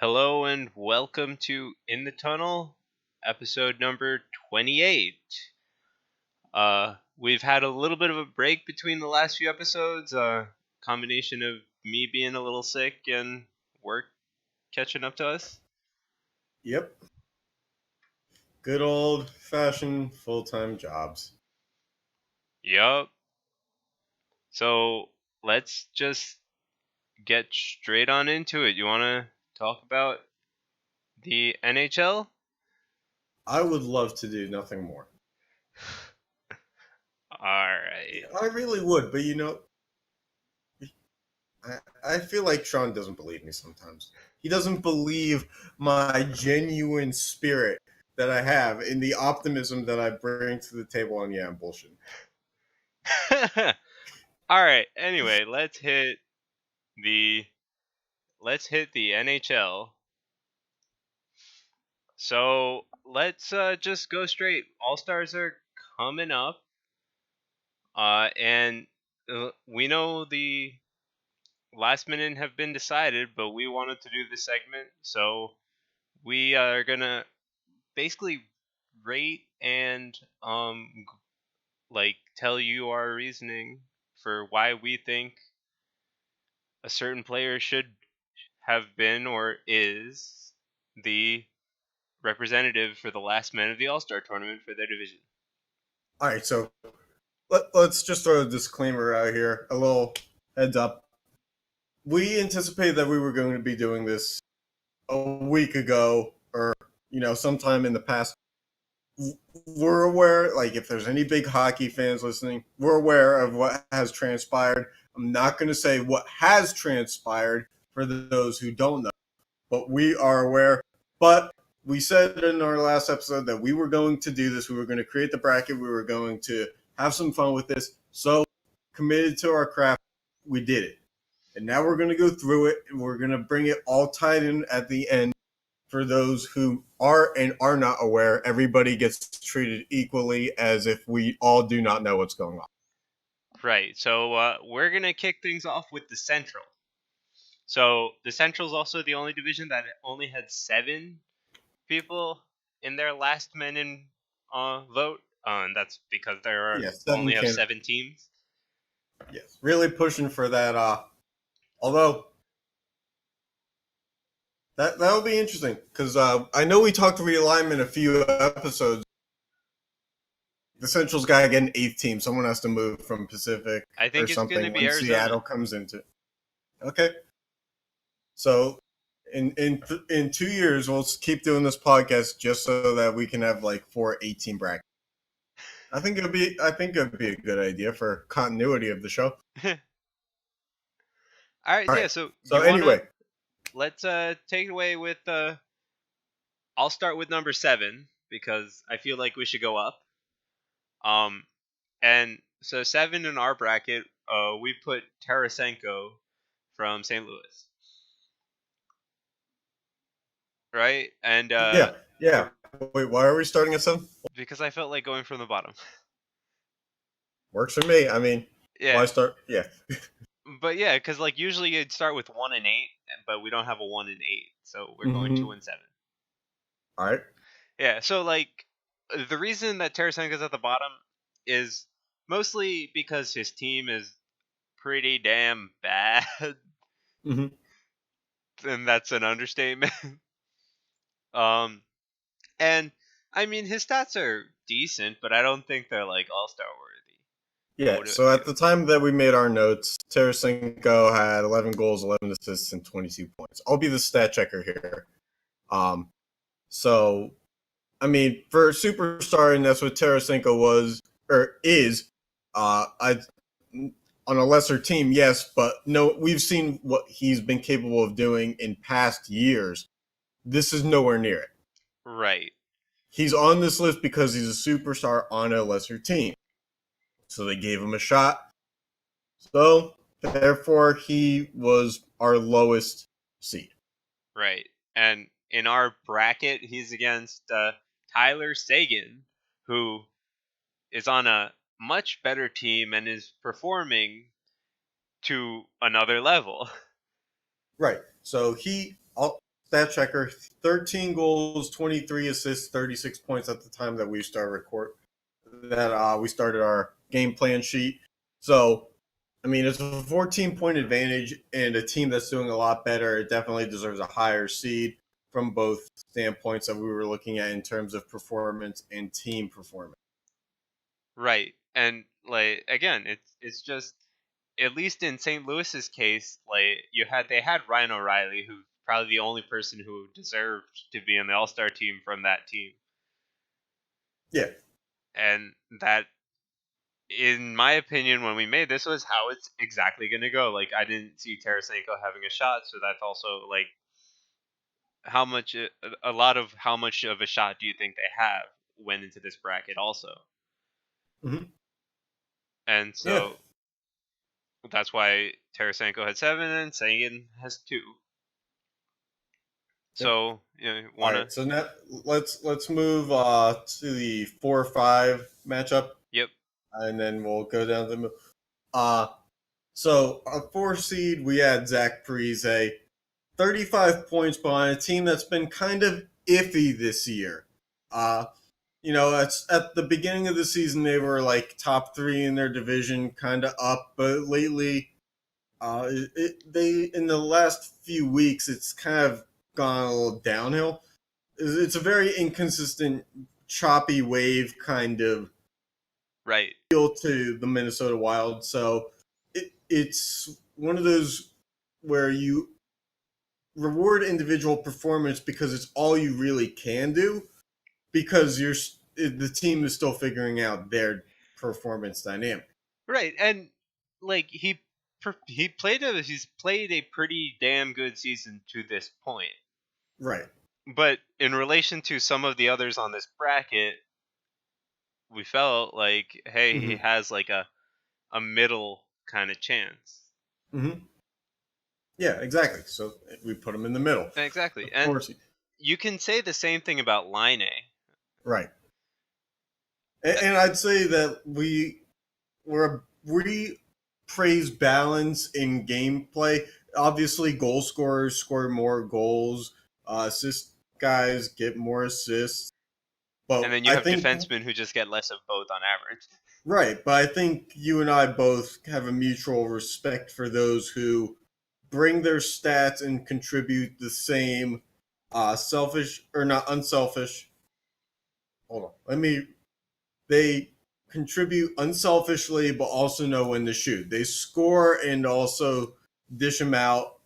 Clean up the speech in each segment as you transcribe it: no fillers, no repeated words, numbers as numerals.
Hello and welcome to In the Tunnel, episode number 28. We've had a little bit of a break between the last few episodes, combination of me being a little sick and work catching up to us. Yep. Good old-fashioned full-time jobs. Yup. So let's just get straight on into it. You want to talk about the NHL? I would love to do nothing more. Alright. I really would, but I feel like Sean doesn't believe me sometimes. He doesn't believe my genuine spirit that I have in the optimism that I bring to the table, and yeah, I'm bullshit. Alright, anyway, let's hit the NHL. So let's just go straight. All Stars are coming up, and we know the last minute have been decided, but we wanted to do this segment, so we are gonna basically rate and tell you our reasoning for why we think a certain player should have been or is the representative for the last man of the All-Star tournament for their division. All right, so let's just throw a disclaimer out here, a little heads up. We anticipated that we were going to be doing this a week ago, or sometime in the past. We're aware, like, if there's any big hockey fans listening, we're aware of what has transpired. I'm not going to say what has transpired for those who don't know, but we are aware. But we said in our last episode that we were going to do this. We were going to create the bracket. We were going to have some fun with this. So, committed to our craft, we did it. And now we're going to go through it, and we're going to bring it all tied in at the end. For those who are and are not aware, everybody gets treated equally as if we all do not know what's going on. Right. So we're going to kick things off with the Central. So the Central is also the only division that only had 7 people in their last men in vote. And that's because there are only have 7 teams. Yes, really pushing for that. Although that'll be interesting because I know we talked realignment a few episodes. The Central's got to get an 8th team. Someone has to move from Pacific I think or something it's going to be Arizona. Seattle comes into. Okay, so in 2 years we'll keep doing this podcast just so that we can have like 4 8-team brackets. I think it'd be a good idea for continuity of the show. All right, yeah. So anyway, let's take it away with. I'll start with number 7 because I feel like we should go up. And so 7 in our bracket, we put Tarasenko from St. Louis. Right? And yeah. Wait, why are we starting at 7? Because I felt like going from the bottom. Works for me. I mean, yeah. Why start? Yeah. But yeah, because like usually you'd start with 1 and 8, but we don't have a 1 and 8, so we're going 2 and 7. All right. Yeah. So like the reason that Tarasenko's at the bottom is mostly because his team is pretty damn bad. Mm-hmm. And that's an understatement. And I mean his stats are decent, but I don't think they're like all-star worthy. Yeah, so at the time that we made our notes, Tarasenko had 11 goals, 11 assists, and 22 points. I'll be the stat checker here. So, I mean, for a superstar, and that's what Tarasenko was, or is, on a lesser team, yes, but no, we've seen what he's been capable of doing in past years. This is nowhere near it. Right. He's on this list because he's a superstar on a lesser team. So they gave him a shot. So, therefore, he was our lowest seed. Right. And in our bracket, he's against Tyler Seguin, who is on a much better team and is performing to another level. Right. So stat checker, 13 goals, 23 assists, 36 points at the time that we started our game plan sheet. So, I mean, it's a 14-point advantage, and a team that's doing a lot better. It definitely deserves a higher seed from both standpoints that we were looking at in terms of performance and team performance. Right. And like again, it's just at least in St. Louis's case, like they had Ryan O'Reilly, who's probably the only person who deserved to be in the All-Star team from that team. Yeah. And that, in my opinion, when we made this, was how it's exactly going to go. Like I didn't see Tarasenko having a shot, so that's also like how much a lot of how much of a shot do you think they have went into this bracket also. Mm-hmm. And Yeah. so that's why Tarasenko had 7 and Sagan has 2. Yep. So All wanna right. So now let's move to the 4-5 matchup, yep. and then we'll go down to the uh. So our 4 seed, we had Zach Parise, 35 points behind a team that's been kind of iffy this year. Uh, it's at the beginning of the season they were like top 3 in their division, kind of up, but lately, they in the last few weeks it's kind of gone a little downhill. It's a very inconsistent, choppy wave kind of Right. feel to the Minnesota Wild. So it's one of those where you reward individual performance because it's all you really can do, because the team is still figuring out their performance dynamic. Right. And like he's played a pretty damn good season to this point. Right. But in relation to some of the others on this bracket, we felt like hey, he Mm-hmm. has like a middle kind of chance. Mm-hmm. Yeah, exactly. So we put them in the middle. Exactly. Of And course. you can say the same thing about Line A. Right. And I'd say that we praise balance in gameplay. Obviously, goal scorers score more goals. Assist guys get more assists. And But then you I have think defensemen who just get less of both on average. right. But I think you and I both have a mutual respect for those who bring their stats and contribute the same, selfish or not unselfish. Hold on. They contribute unselfishly, but also know when to shoot. They score and also dish them out.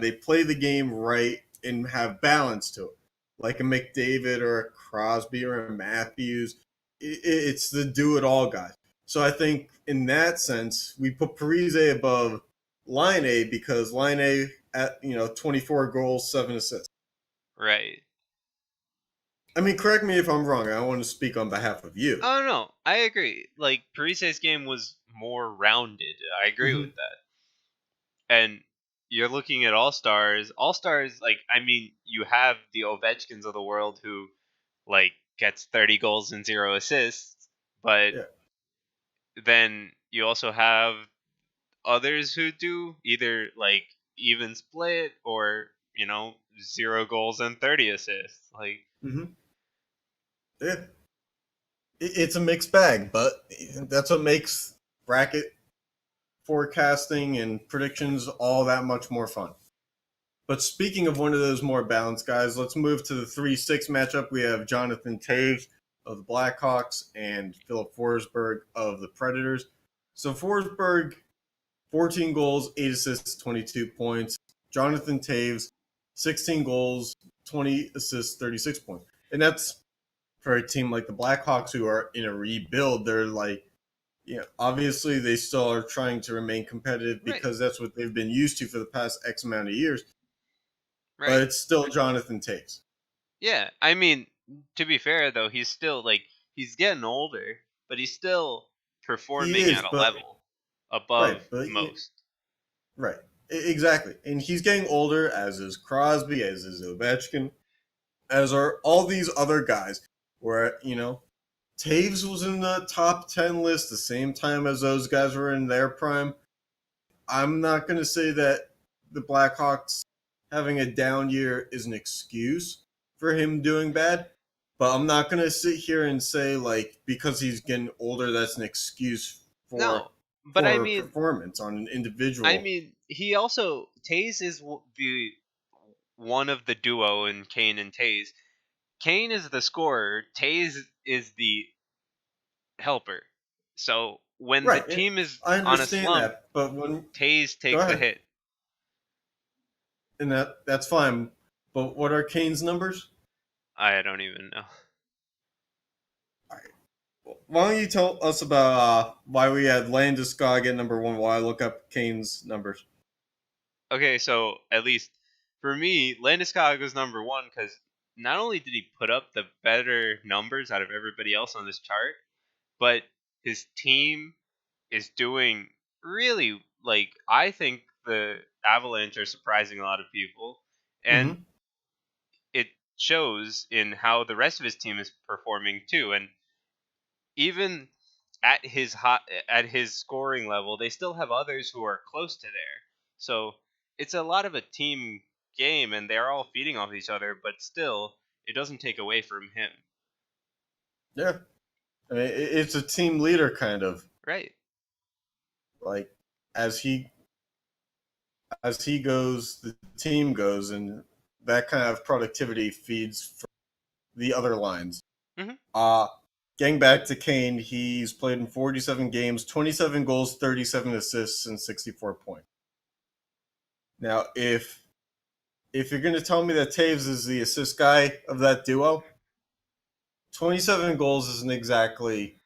They play the game right and have balance to it, like a McDavid or a Crosby or a Matthews. It's the do-it-all guys. So I think in that sense, we put Parise above Line A because Line A at 24 goals, 7 assists. Right. I mean, correct me if I'm wrong. I don't want to speak on behalf of you. Oh no, I agree. Like Parise's game was more rounded. I agree Mm-hmm. with that. And you're looking at all stars. All stars, like I mean, you have the Ovechkins of the world who like gets 30 goals and 0 assists, but Yeah. then you also have others who do either like even split or 0 goals and 30 assists. Like Mm-hmm. Yeah. It's a mixed bag, but that's what makes bracket forecasting and predictions all that much more fun. But speaking of one of those more balanced guys, let's move to the 3-6 matchup. We have Jonathan Taves of the Blackhawks and Philip Forsberg of the Predators. So Forsberg, 14 goals, 8 assists, 22 points. Jonathan Taves, 16 goals, 20 assists, 36 points. And that's for a team like the Blackhawks who are in a rebuild. They're like, obviously they still are trying to remain competitive right, because that's what they've been used to for the past X amount of years. But right. it's still Jonathan Taves. Yeah, I mean, to be fair though, he's still like he's getting older, but he's still He performing is, at a but level above right, but most. right, exactly. And he's getting older, as is Crosby, as is Ovechkin, as are all these other guys. Where Taves was in the top 10 list the same time as those guys were in their prime. I'm not going to say that the Blackhawks having a down year is an excuse for him doing bad. But I'm not gonna sit here and say like because he's getting older, that's an excuse No, for but performance on an I individual. mean, he also Taze is the one of the duo in Kane and Taze. Kane is the scorer. Taze is the helper. So when the Right. team is I on a understand slump, that, but when Taze go takes a ahead, hit. and that's fine. But what are Kane's numbers? I don't even know. All right. Why don't you tell us about why we had Landeskog at number one while I look up Kane's numbers? Okay, so at least for me, Landeskog was number one because not only did he put up the better numbers out of everybody else on this chart, but his team is doing really, like, I think the Avalanche are surprising a lot of people, and Mm-hmm. it shows in how the rest of his team is performing too. And even at his scoring level, they still have others who are close to there. So it's a lot of a team game, and they're all feeding off each other. But still, it doesn't take away from him. Yeah. I mean, it's a team leader kind of Right. like as he goes, the team goes, and that kind of productivity feeds for the other lines. Hmm. Uh Getting back to Kane, he's played in 47 games, 27 goals, 37 assists, and 64 points. Now, if you're going to tell me that Taves is the assist guy of that duo, 27 goals isn't exactly,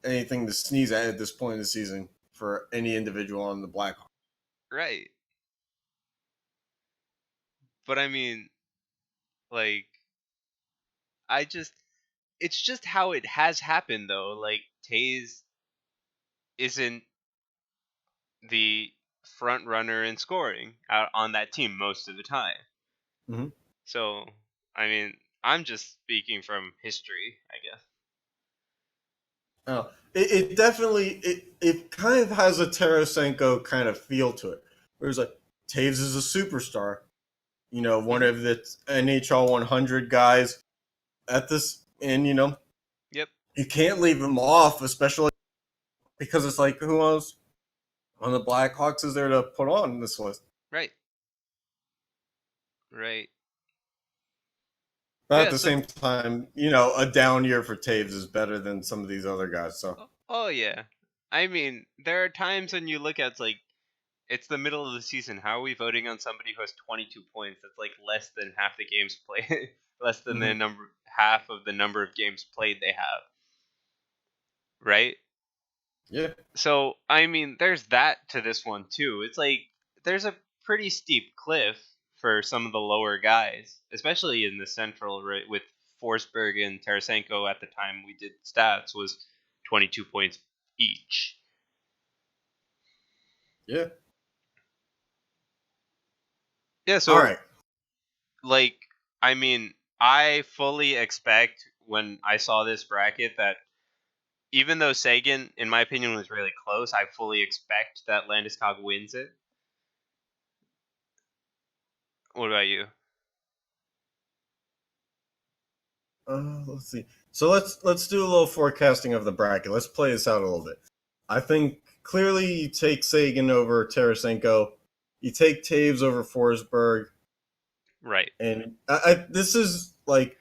anything to sneeze at this point in the season for any individual on the Blackhawks. Right. But I mean, like, I just it's just how it has happened though. Like Taze isn't the front runner in scoring out on that team most of the time. Mm-hmm. So, I mean, I'm just speaking from history, I guess. Oh, it definitely it kind of has a Tarasenko kind of feel to it. Whereas like Taves is a superstar, one Hmm. of the NHL 100 guys at this, and Yep. you can't leave him off, especially because it's like who else on the Blackhawks is there to put on this list? Right. Right. But at Yeah. the So. same time, a down year for Taves is better than some of these other guys. So Oh yeah. I mean, there are times when you look at like it's the middle of the season. How are we voting on somebody who has 22 points? That's like less than half the games played, less than the mhm. number half of the number of games played they have. Right. Yeah, So I mean, there's that to this one too. It's like there's a pretty steep cliff for some of the lower guys, especially in the central. Right, with Forsberg and Tarasenko at the time we did stats was 22 points each. yeah. Yeah, All so right. like I mean, I fully expect when I saw this bracket that even though Sagan, in my opinion, was really close, I fully expect that Landeskog wins it. What about you? Let's see. So let's do a little forecasting of the bracket. Let's play this out a little bit. I think clearly you take Sagan over Tarasenko. You take Taves over Forsberg, Right. and this is like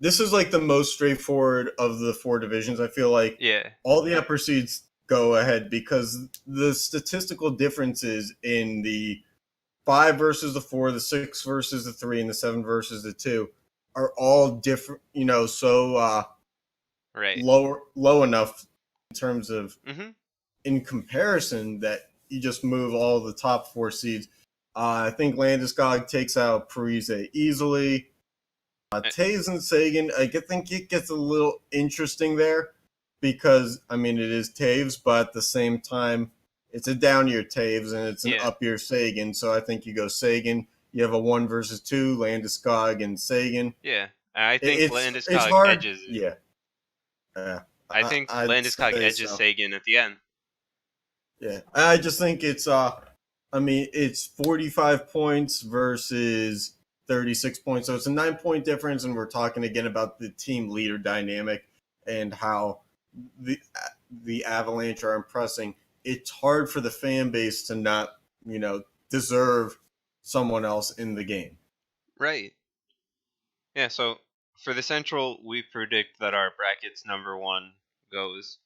the most straightforward of the four divisions. I feel like Yeah. all the upper seeds go ahead because the statistical differences in the five versus the four, the six versus the three, and the seven versus the two are all different. So Right. low enough in terms of Mhm. in comparison that you just move all the top four seeds. I think Landeskog takes out Parise easily. Uh, Taves and Sagan, I think it gets a little interesting there because I mean it is Taves, but at the same time it's a down year Taves and it's an Yeah. up year Sagan. So I think you go Sagan. You have a one versus two, Landeskog and Sagan. Yeah. I think It's Landeskog hard, edges it. yeah. Uh, I think I'd Landeskog say edges so. Sagan at the end. Yeah, I just think it's I mean, it's 45 points versus 36 points. So it's a 9 point difference. And we're talking again about the team leader dynamic and how the, the Avalanche are impressing. It's hard for the fan base to not, deserve someone else in the game. Right. Yeah, so for the Central, we predict that our bracket's number one goes.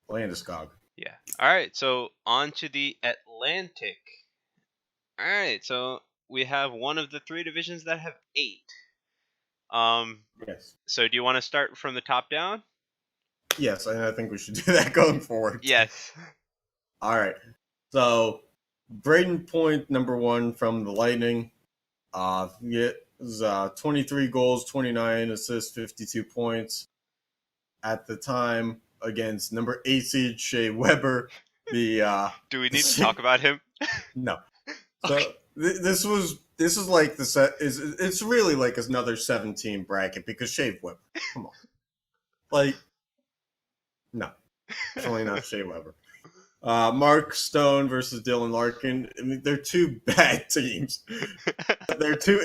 Landeskog. Yeah. All right, so on to the Atlantic. All right, so we have one of the three divisions that have 8. Um, Yes. so do you want to start from the top down? Yes, and I think we should do that going forward. Yes. All right. So, Braden Point, number one from the Lightning. He has 23 goals, 29 assists, 52 points at the time against number 8 seed Shea Weber. Do we need to talk about him? No. Okay. So this is like the set is it's really like another 17 bracket because Shea Weber. Come on. Like no, definitely not Shea Weber. Mark Stone versus Dylan Larkin. I mean, they're two bad teams. They're two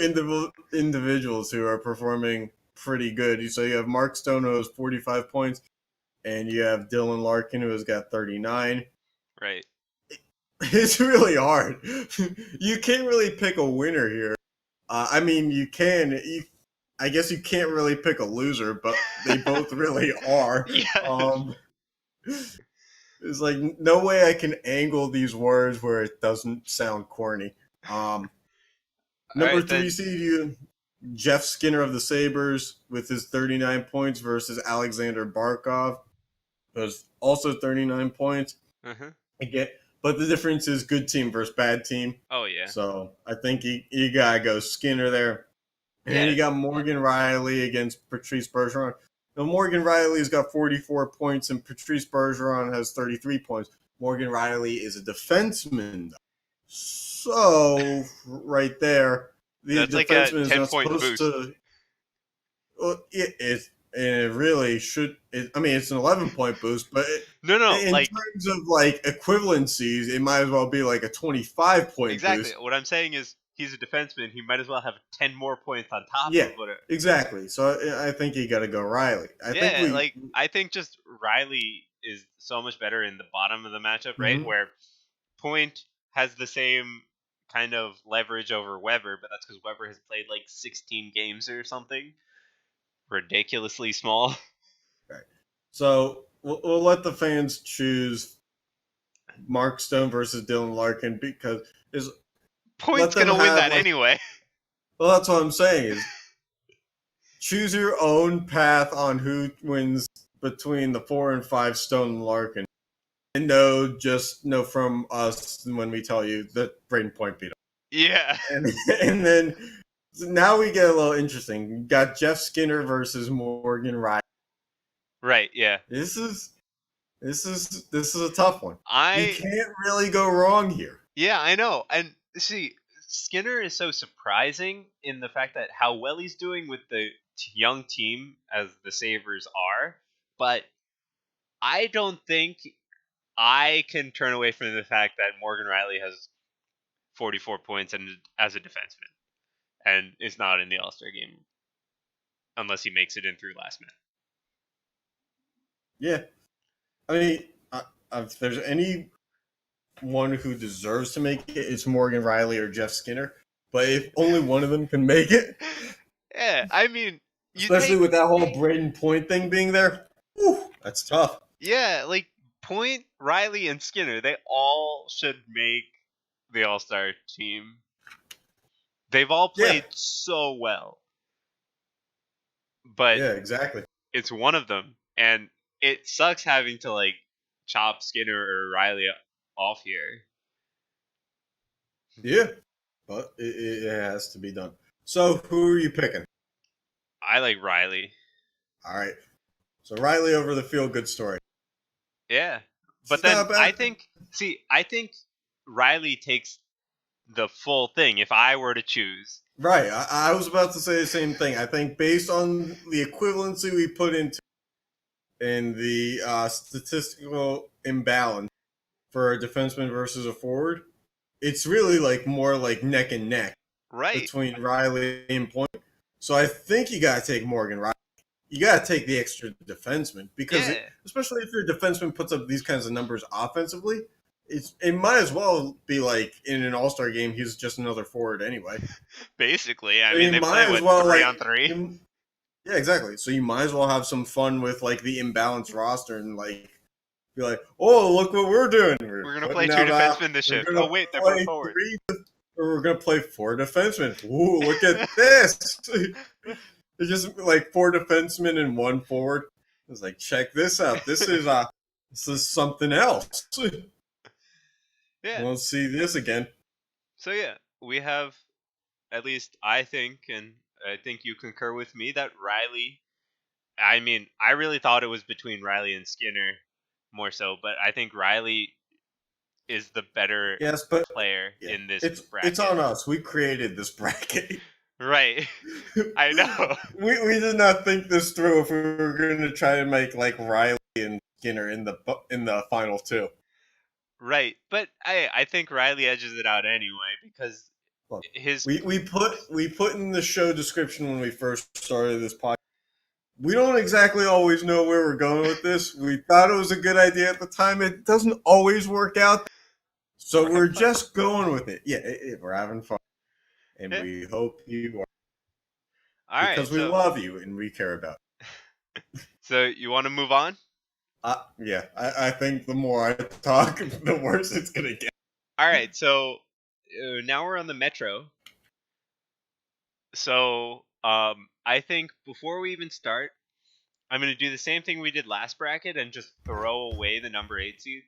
individuals who are performing pretty good. So you have Mark Stone who has 45 points, and you have Dylan Larkin who has got 39. Right. It's really hard. You can't really pick a winner here. I mean, you can. I guess you can't really pick a loser, but they both really are. Yes. It's like no way I can angle these words where it doesn't sound corny. Um, All Number right, three then. seed, you Jeff Skinner of the Sabres with his 39 points versus Alexander Barkov, who has also 39 points. Uh-huh. Again, but the difference is good team versus bad team. Oh, yeah. So I think you gotta go Skinner there. And then Yeah. you got Morgan Riley against Patrice Bergeron. Now Morgan Riley's got 44 points and Patrice Bergeron has 33 points. Morgan Riley is a defenseman, though. So right there, the That's like a defenseman is not 10-point supposed boost. to. Well, it is, and it really should. I mean, it's an 11 point boost, but No, in like, terms of like equivalencies, it might as well be like a 25 point exactly. boost. What I'm saying is he's a defenseman. He might as well have 10 more points on top Yeah, of what. exactly. So I think you got to go Riley. I think Yeah, we. like I think just Riley is so much better in the bottom of the matchup, right? Mhm. Where Point has the same kind of leverage over Weber, but that's because Weber has played like 16 games or something. Ridiculously small. Right. So we'll let the fans choose Mark Stone versus Dylan Larkin because is let Point's them gonna win have that like. anyway. Well, that's what I'm saying is choose your own path on who wins between the 4 and 5 Stone and Larkin. And just know from us when we tell you that Braden Point beat him. Yeah. And, and then so now we get a little interesting. You got Jeff Skinner versus Morgan Riley. Right, yeah. This is a tough one. You I can't really go wrong here. Yeah, I know. And see, Skinner is so surprising in the fact that how well he's doing with the young team as the Sabres are, but I don't think I can turn away from the fact that Morgan Riley has 44 points and as a defenseman and is not in the All-Star game unless he makes it in through last minute. Yeah, I mean, if there's anyone who deserves to make it, it's Morgan Riley or Jeff Skinner. But if only one of them can make it, Yeah, I mean, you especially take with that whole Braden Point thing being there, whew, that's tough. yeah, like Point, Riley, and Skinner, they all should make the All-Star team. They've all Yeah, played so well, but yeah, exactly. it's one of them, and it sucks having to like chop Skinner or Riley off here. Yeah, but it has to be done. So who are you picking? I like Riley. All right. So Riley over the feel good story. Yeah. But It's then not bad. I think Riley takes the full thing if I were to choose. Right. I was about to say the same thing. I think based on the equivalency we put into in the statistical imbalance for a defenseman versus a forward, it's really like more like neck and neck Right. between Riley and Point. So I think you got to take Morgan Riley. You got to take the extra defenseman because, Yeah. especially if your defenseman puts up these kinds of numbers offensively, it might as well be like in an All Star game. He's just another forward anyway. Basically, I So mean, you they play might as with well 3-on-3. yeah, exactly. So you might as well have some fun with like the imbalanced roster and like be like, oh, look what we're doing. We're We're gonna play putting two out defensemen this we're shift. gonna Oh wait, they're both play forward. three or we're gonna play four defensemen. Ooh, look at this. It's just like four defensemen and one forward. It's like, check this out. This is something else. Yeah. Won't see this again. So yeah, we have, at least I think, and I think you concur with me, that Riley. I mean, I really thought it was between Riley and Skinner more so, but I think Riley is the better Yes, but player yeah, in this it's bracket. on us. We created this bracket. Right. I know. We did not think this through if we were going to try to make like Riley and Skinner in the final two. Right. But I think Riley edges it out anyway because Look, his we put in the show description when we first started this podcast. We don't exactly always know where we're going with this. We thought it was a good idea at the time. It doesn't always work out, so we're having we're fun. just going with it. Yeah, we're having fun, and Yeah. we hope you are All right. because we love you and we care about. So you want to move on? Yeah, I think the more I talk, the worse it's gonna get. All right. So now we're on the Metro. So I think before we even start, I'm going to do the same thing we did last bracket and just throw away the number 8 seed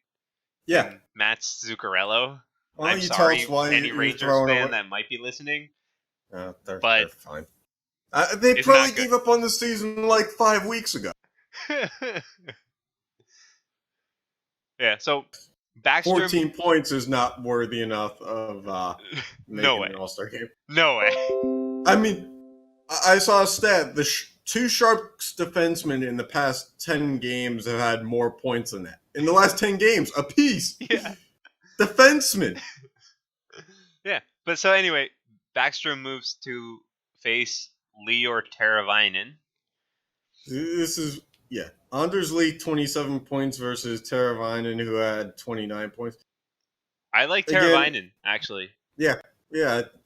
Yeah, in Matt's Zuccarello. why I'm don't you tell us sorry, why any you're Rangers throwing fan away? that might be listening, They're but fine. They it's probably not good. gave up on the season like 5 weeks ago. Yeah, so Backstrom, 14 points is not worthy enough of no making way. an All-Star game. No way. I mean, I saw a stat. The two Sharks defensemen in the past 10 games have had more points than that. In the last 10 games, apiece. Yeah. Defensemen. Yeah. But so anyway, Backstrom moves to face Lior Teravainen. This is, yeah. Anders Lee, 27 points versus Teravainen, who had 29 points. I like Again, Teravainen, actually. yeah,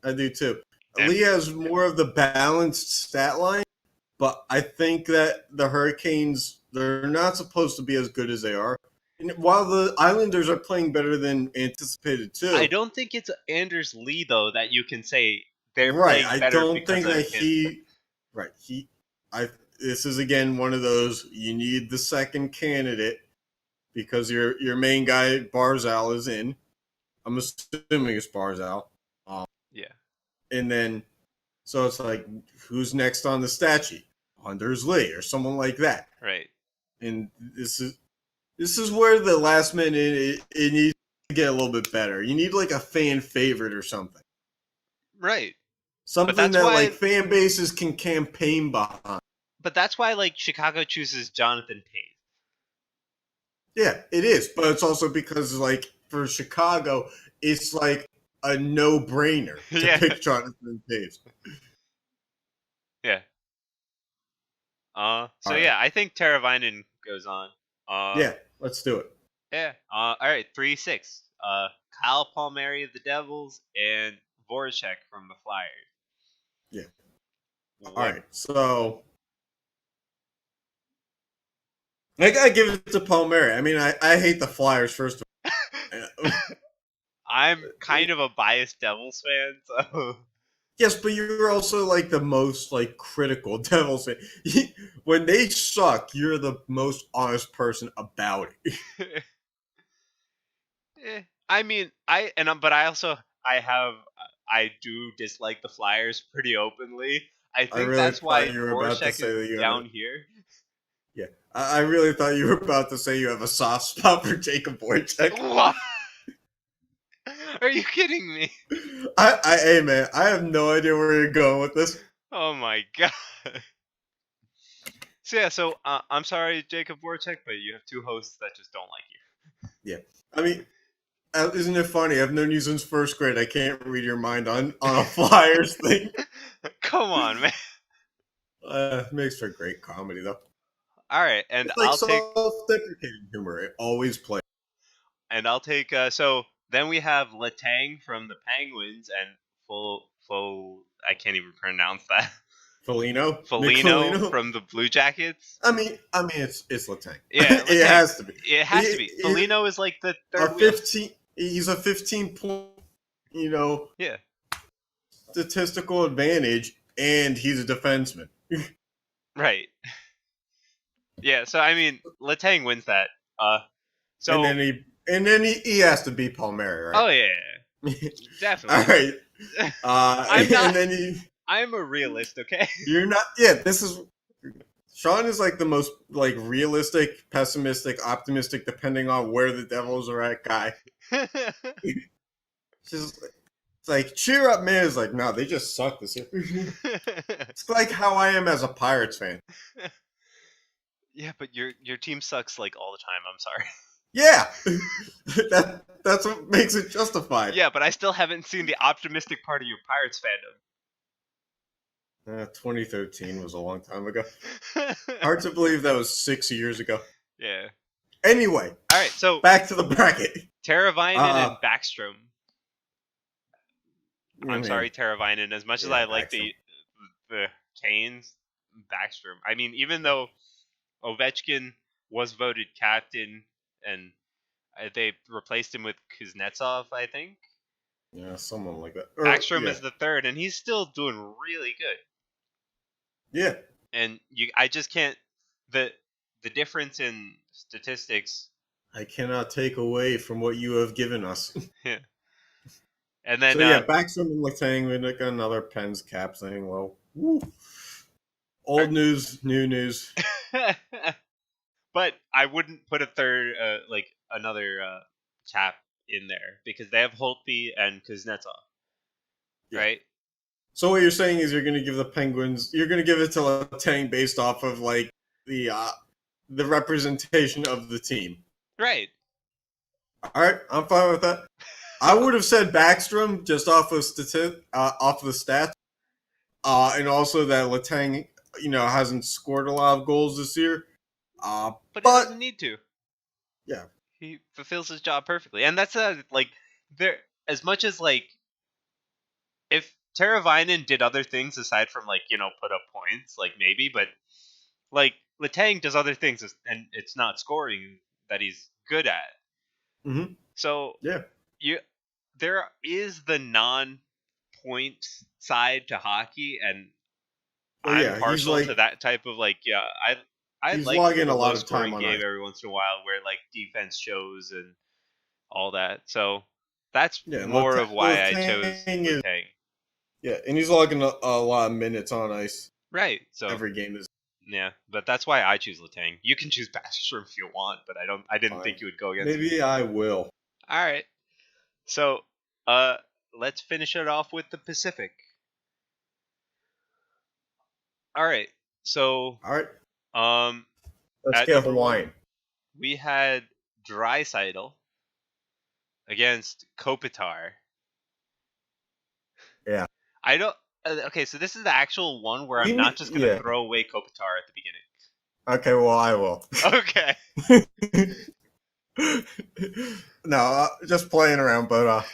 I do too. And Lee has more of the balanced stat line, but I think that the Hurricanes, they're not supposed to be as good as they are. And while the Islanders are playing better than anticipated I too. don't think it's Anders Lee though that you can say they're Right, playing I better don't because think of that him. I this is again one of those you need the second candidate because your main guy Barzal is in. I'm assuming it's Barzal. Yeah. And then so it's like who's next on the stat sheet? Anders Lee or someone like that. Right. And this is where the last minute it needs to get a little bit better. You need like a fan favorite or something. Right. But Something that's that like why fan bases can campaign behind. like Chicago chooses Jonathan Tate. Yeah, it is, but it's also because like for Chicago, it's like a no-brainer to Yeah. pick Jonathan Taves. Yeah. So All right, yeah, I think Teravainen goes on. yeah, let's do it. Yeah. All right, 3-6. Kyle Palmieri of the Devils and Voracek from the Flyers. Yeah. All What? right, so I gotta give it to Palmieri. I mean, I hate the Flyers first of all. I'm kind of a biased Devils fan, so Yes, but you're also like the most like critical Devils fan. When they suck, you're the most honest person about it. I mean, but I do dislike the Flyers pretty openly. I I think really that's thought why you were about to Voracek say is that you have down here. yeah. I really thought you were about to say you have a soft spot for Jacob Boychuk. What? Are you kidding me? Hey man, I have no idea where you're going with this. Oh my god. So yeah, I'm sorry, Jacob Voracek, but you have two hosts that just don't like you. Yeah, I mean, Isn't it funny? I've known you since first grade. I can't read your mind on a Flyers thing. Come on, man. Makes for great comedy though. All right, and It's like I'll take self-deprecating humor. It always plays. so then we have Letang from the Penguins and Fo I can't even pronounce that. Felino, Nick Foligno Felino. from the Blue Jackets. It's Letang. Yeah, It Letang. has to be. It has to be. Foligno is like the A third wheel. 15. He's a 15 point, Yeah, statistical advantage, and he's a defenseman. right. Yeah, so I mean, Letang wins that. So And then he has to beat Palmieri, right? oh yeah, definitely. All right. I'm not. And then I'm a realist, okay? you're not. Yeah, this is. Sean is like the most like realistic, pessimistic, optimistic, depending on where the Devils are at guy. Just it's like cheer up, man. Is like no, they just suck this year. It's like how I am as a Pirates fan. Yeah, but your team sucks like all the time. I'm sorry. Yeah, that's what makes it justified. Yeah, but I still haven't seen the optimistic part of your Pirates 2013 was a long time ago. fandom. Hard to believe that was 6 years ago. Yeah. Anyway, All right, so back to the bracket. Teravainen and Backstrom. I'm Man, sorry, Teravainen. As much as I like Backstrom. the Canes, Backstrom. I mean, even though Ovechkin was voted captain and they replaced him with Kuznetsov, I think. Yeah, someone like that. Backstrom is the third, and he's still doing really good. Yeah. And I just can't. The difference in statistics. I cannot take away from what you have given us. Yeah. And then so yeah, Backstrom and Letang, we got another Pens cap thing. Well, woo. Old news, new news. But I wouldn't put a third, like another cap in there because they have Holtby and Kuznetsov, right? So what you're saying is you're going to give the Penguins, you're going to give it to Letang based off of like the representation of the team, right? All right, I'm fine with that. I would have said Backstrom just off of off of the stats, and also that Letang, hasn't scored a lot of goals this year. But he doesn't need to. Yeah, he fulfills his job perfectly, and that's like there. As much as like, if Teravainen did other things aside from like put up points, like maybe, but like Letang does other things, and it's not scoring that he's good at. Mm-hmm. So yeah, there is the non-point side to hockey, and I'm partial to that type of like I he's like logging a a lot low of time scoring on game ice. every once in a while where like defense shows and all that. So that's more of why I chose Letang. Yeah, and he's logging a lot of minutes on ice. Right. So every game is. Yeah, but that's why I choose Letang. You can choose Backstrom if you want, but I didn't think you would go against Maybe me. I will. All right. So, let's finish it off with the Pacific. All right. So, let's get Hawaiian. We had Draisaitl against Kopitar. Yeah. I don't. Okay, so this is the actual one where I'm not just gonna throw away Kopitar at the beginning. Okay, well I will. Okay. No, just playing around. But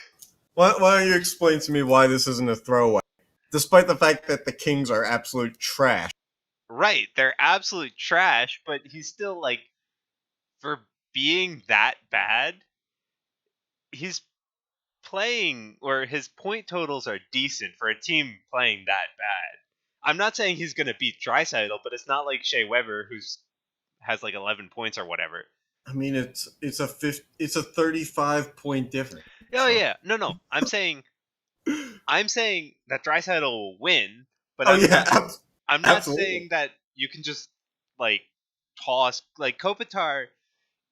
why don't you explain to me why this isn't a throwaway, despite the fact that the Kings are absolute trash. Right, they're absolute trash, but he's still like, for being that bad, he's playing, or his point totals are decent for a team playing that bad. I'm not saying he's going to beat Draisaitl, but it's not like Shea Weber who's has like 11 points or whatever. I mean, it's a 35 point difference. Oh yeah, no. I'm saying that Draisaitl will win, but I'm not saying that you can just like toss like Kopitar,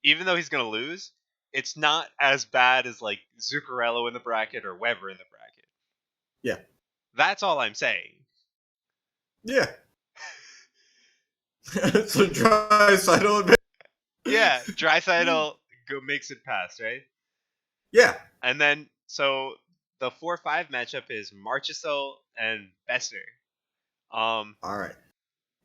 even though he's going to lose. It's not as bad as like Zuccarello in the bracket or Weber in the bracket. Yeah. That's all I'm saying. Yeah. So Draisaitl. Yeah, Draisaitl makes it past, right? Yeah. And then so the 4-5 matchup is Marchessault and Besser. All right.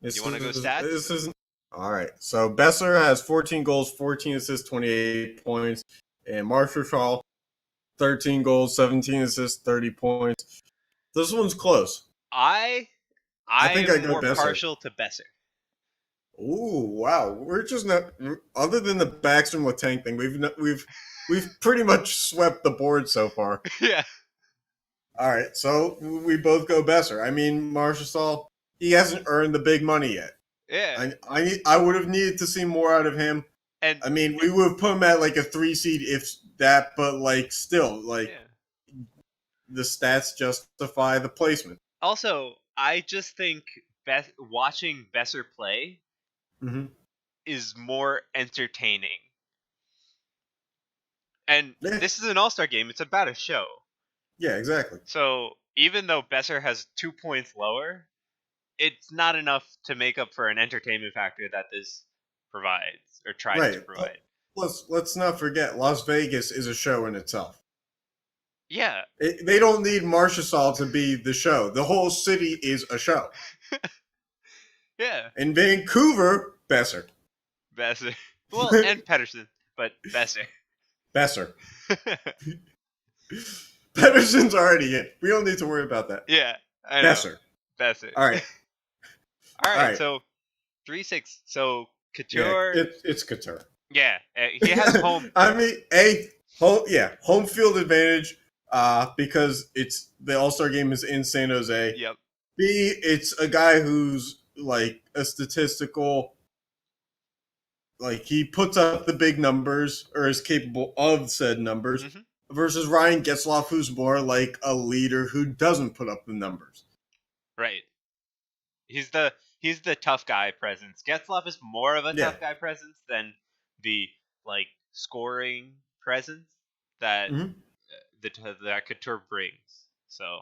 You This want to go is stats? this is all right. So Besser has 14 goals, 14 assists, 28 points, and Marshall 13 goals, 17 assists, 30 points. This one's close. I I I think am I go more Besser. partial to Besser. Ooh, wow. We're just not other than the Baxter and Letang thing. We've pretty much swept the board so far. Yeah. All right, so we both go Besser. I mean, Marshall, he hasn't earned the big money yet. Yeah. I would have needed to see more out of him. And I mean, we would have put him at like a 3 seed if that, but like still, like yeah. the stats justify the placement. Also, I just think watching Besser play Mm-hmm. is more entertaining. And Yeah, this is an all-star game. It's about a show. yeah, exactly. So even though Besser has 2 points lower, it's not enough to make up for an entertainment factor that this provides or tries to Right. provide. Let's not forget, Las Vegas is a show in itself. Yeah. They don't need Marshall to be the show. The whole city is a show. Yeah. In Vancouver, Besser. Besser. Well, and Pedersen, but Besser. Besser. Pedersen's already in. We don't need to worry about that. Yeah, I know. Besser. Besser. All right. All All right, right. so 3-6. So Yeah, Couture, it's Couture. yeah, he has home. I mean, home field advantage. Because it's the All Star game is in San Jose. Yep. B, it's a guy who's like a statistical, like he puts up the big numbers or is capable of said numbers. Hmm. Versus Ryan Getzlaf, who's more like a leader who doesn't put up the numbers. Right. He's the tough guy presence. Getzlaf is more of a Yeah. tough guy presence than the like scoring presence that Mm-hmm. that Couture brings. So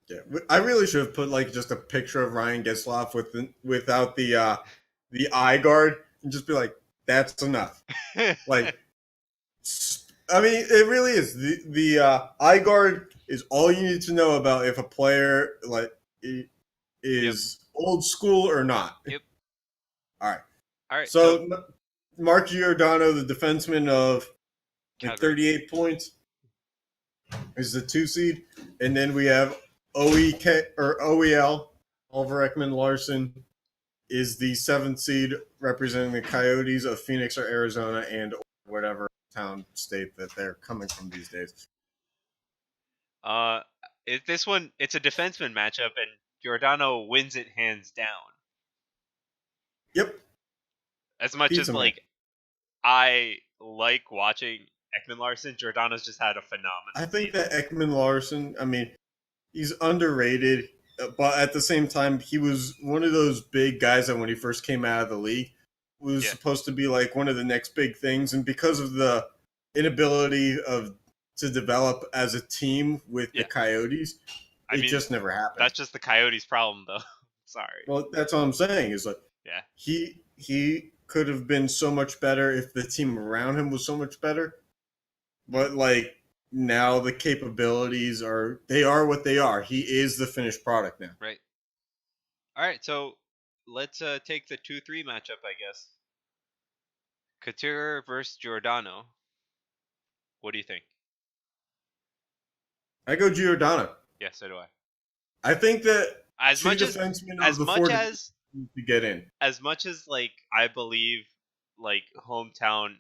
Yeah, I really should have put like just a picture of Ryan Getzlaf without the eye guard and just be like, that's enough. Like, I mean, it really is. The eye guard is all you need to know about if a player like yep, is old school or not. yep. All right. All right, so So Mark Giordano, the defenseman of like Calgary. 38 points, is the 2 seed, and then we have OEK or OEL, Oliver Ekman Larson, is the 7th seed, representing the Coyotes of Phoenix or Arizona and whatever town state that they're coming from these days. Uh, this one it's a defenseman matchup, and Giordano wins it hands down. Yep, As much pizza as man. like I like watching Ekman Larson, Giordano's just had a phenomenal I think season. that Ekman Larson, I mean, he's underrated, but at the same time, he was one of those big guys that when he first came out of the league was Yeah, supposed to be like one of the next big things, and because of the inability of to develop as a team with the yeah. Coyotes, I it mean, just never happened. that's just the Coyotes' problem, though. Sorry. Well, that's all I'm saying is like Yeah. he could have been so much better if the team around him was so much better, but like now the capabilities are what they are. He is the finished product now. Right. All right. So let's take the 2-3 matchup, I guess. Couture versus Giordano. What do you think? I go Giordano. Yeah, so do I. I think that As two much as defensemen of as the much four as to get in. as much as like I believe like hometown,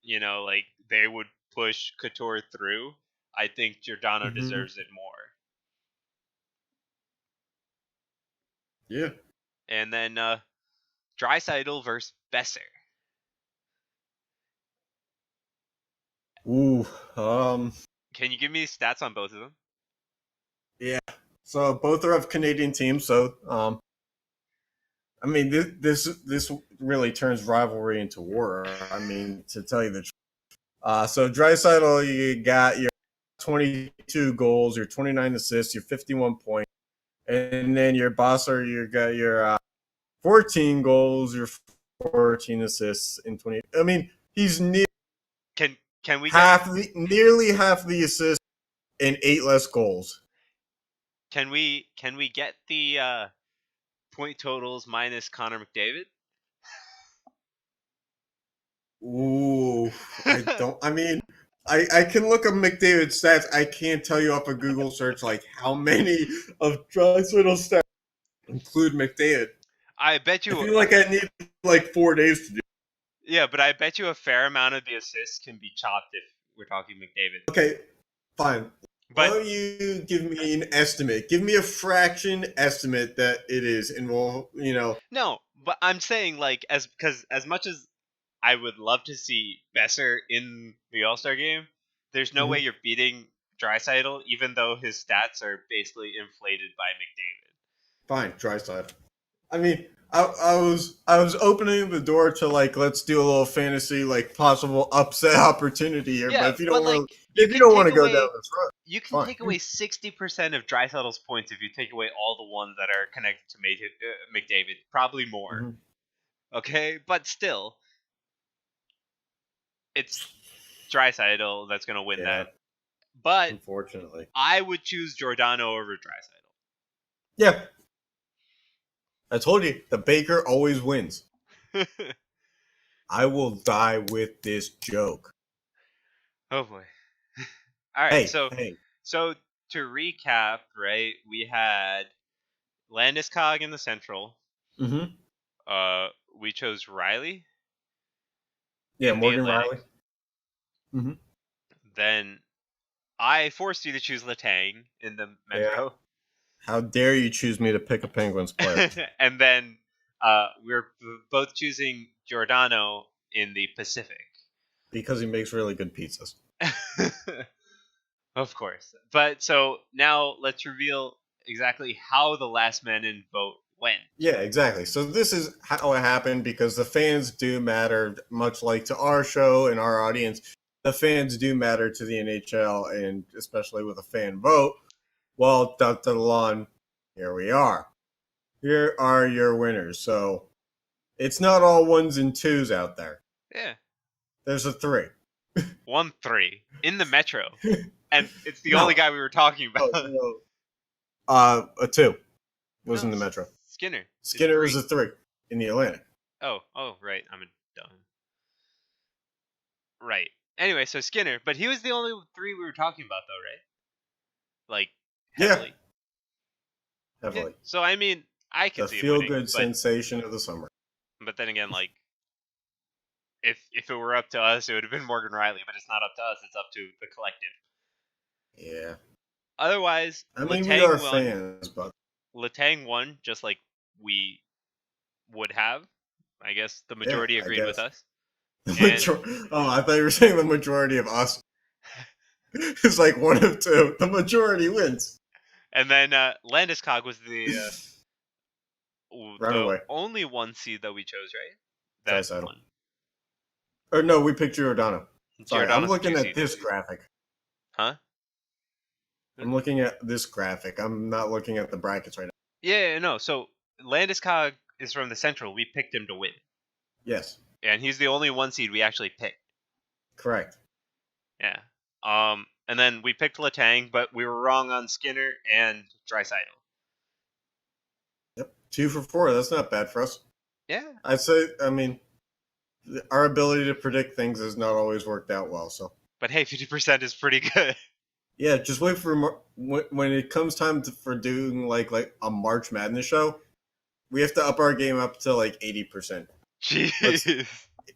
like they would push Couture through, I think Giordano Mm-hmm. deserves it more. Yeah. And then Draisaitl versus Besser. Ooh. Can you give me stats on both of them? Yeah. So both are of Canadian teams. So I mean, this really turns rivalry into war. I mean, to tell you the truth. So Draisaitl, you got your 22 goals, your 29 assists, your 51 points, and then your Bosser, you got your 14 goals, your 14 assists in 20. I mean, he's near. Can Can we get nearly half the assists and 8 less goals. can we get the point totals minus Connor McDavid? Ooh, I don't. I mean, I can look up McDavid's stats. I can't tell you off a Google search like how many of Draisaitl's stats include McDavid. I bet I you. feel like I need like 4 days to do. Yeah, but I bet you a fair amount of the assists can be chopped if we're talking McDavid. Okay, fine. Why But don't you give me an estimate? Give me a fraction estimate that it is, and we'll. no, but I'm saying like as much as I would love to see Besser in the All-Star game, there's no way Mhm. you're beating Draisaitl even though his stats are basically inflated by McDavid. Fine, Draisaitl. I mean, I was opening the door to like let's do a little fantasy like possible upset opportunity here, but Yeah, if you but don't like want if you don't want to go down this road, you can fine. take away 60% of Draisaitl's points if you take away all the ones that are connected to McDavid, probably more. Mhm. Okay, but still, it's Draisaitl that's gonna win Yeah, that. But unfortunately. I would choose Giordano over Yeah, I told you the baker always wins. Draisaitl. I will die with this joke. Oh boy. All right, Hey, so hey. so to recap, right? We had Landeskog in the Central. Mm-hmm. Uh, we chose Riley Yeah, in the Morgan Atlantic. Riley. Mm-hmm. Then I forced you to choose Letang in the Yeah. Metro. How dare you choose me to pick a Penguins player? And then we're both choosing Giordano in the Pacific. Because he makes really good pizzas. Of course. But so now let's reveal exactly how the last man in vote went. Yeah, exactly. So this is how it happened because the fans do matter, much like to our show and our audience. The fans do matter to the NHL, and especially with a fan vote. Well, da da da, here we are. Here are your winners. So it's not all ones and twos out there. Yeah. There's a three. 1-3 in the Metro. And it's the only No, guy we were talking about. no. A two was No, in the Metro. Skinner. It's Skinner was 3. a three in the Atlantic. Oh, right. I'm a dumb. Right. Anyway, so Skinner, but he was the only 3 we were talking about, though, right? Like Yeah, heavily. Yeah. heavily. So I mean, I could The see him winning, feel-good sensation of the summer. but then again, like if it were up to us, it would have been Morgan Riley. But it's not up to us; it's up to the collective. Yeah. Otherwise, I mean, we are Letang won. fans, but Letang won just like we would have. I guess the yeah, majority I agreed with guess. us. And Oh, I thought you were saying the majority of us. It's like one of two. The majority wins. and then Landeskog was the Runaway. only 1 seed that we chose, right? That Drysaddle. won. Or no, we picked Giordano. Sorry, I'm Giordano's a looking 2 at seed, this graphic. huh? I'm looking at this graphic. I'm not looking at the brackets right now. Yeah, no. So Landeskog is from the Central. We picked him to win, Yes, and he's the only 1 seed we actually picked. correct. Yeah. And then we picked Letang, but we were wrong on Skinner and Draisaitl. Yep, 2 for 4. That's not bad for us. Yeah. I'd say. I mean, our ability to predict things has not always worked out well. So But hey, 50% is pretty good. yeah, just wait for when it comes time for doing like a March Madness show. We have to up our game up to like 80%. Jeez.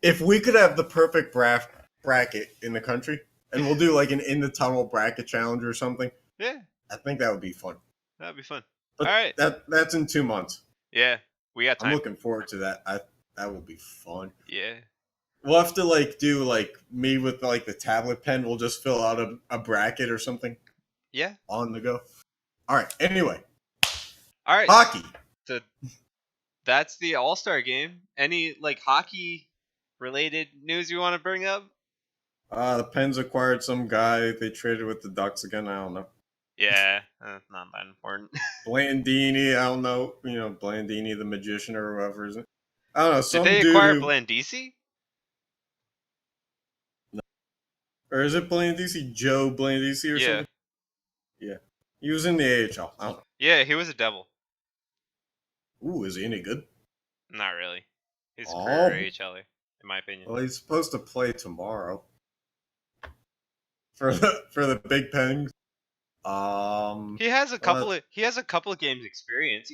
If we could have the perfect bracket in the country, and we'll do like an in the tunnel bracket challenge or something, Yeah, I think that would be fun. that'd be fun. But All right. that's in 2 months. Yeah, we got I'm time. looking forward to that. That will be fun. Yeah. We'll have to like do like me with like the tablet pen. We'll just fill out a bracket or something Yeah. on the go. All right. Anyway, All right. hockey. So that's the All-Star game. Any like hockey related news you want to bring up? The Pens acquired some guy. They traded with the Ducks again. I don't know. Yeah, not that important. Blandini. I don't know. Blandini, the magician or whoever is it. I don't know. Did Some they dude acquire who Blandisi? Or is it Blandisi? Joe Blandisi or Yeah. something? Yeah. He was in the AHL. I don't Yeah, he was a devil. know. Ooh, is he any good? Not really. He's a career Oh, AHLer, in my opinion. well, he's supposed to play tomorrow for the Big Penguins. He has a Uh, couple of games experience.